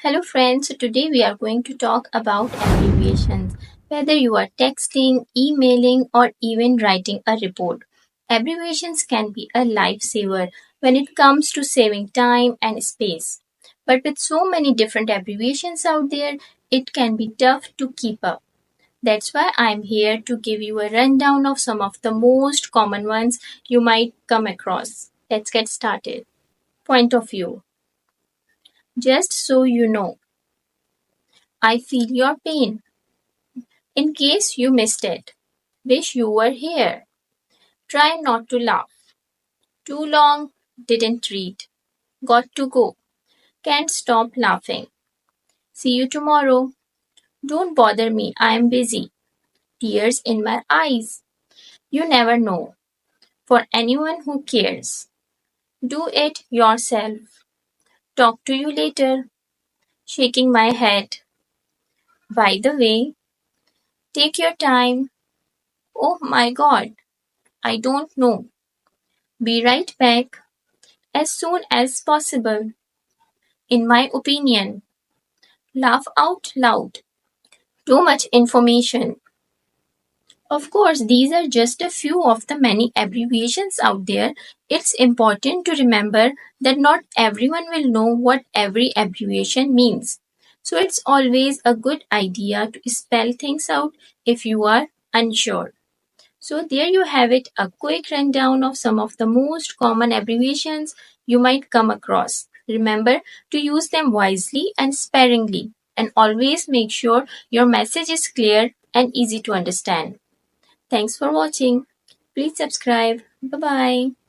Hello friends, so today we are going to talk about abbreviations. Whether you are texting, emailing, or even writing a report, abbreviations can be a lifesaver when it comes to saving time and space. But with so many different abbreviations out there, it can be tough to keep up. That's why I'm here to give you a rundown of some of the most common ones you might come across. Let's get started. Point of view. Just so you know, I feel your pain. In case you missed it, wish you were here. Try not to laugh. Too long, didn't read. Got to go. Can't stop laughing. See you tomorrow. Don't bother me, I am busy. Tears in my eyes. You never know. For anyone who cares. Do it yourself. Talk to you later. Shaking my head. By the way, take your time. Oh my god, I don't know. Be right back as soon as possible. In my opinion, laugh out loud. Too much information. Of course, these are just a few of the many abbreviations out there. It's important to remember that not everyone will know what every abbreviation means. So it's always a good idea to spell things out if you are unsure. So there you have it, a quick rundown of some of the most common abbreviations you might come across. Remember to use them wisely and sparingly, and always make sure your message is clear and easy to understand. Thanks for watching. Please subscribe. Bye bye.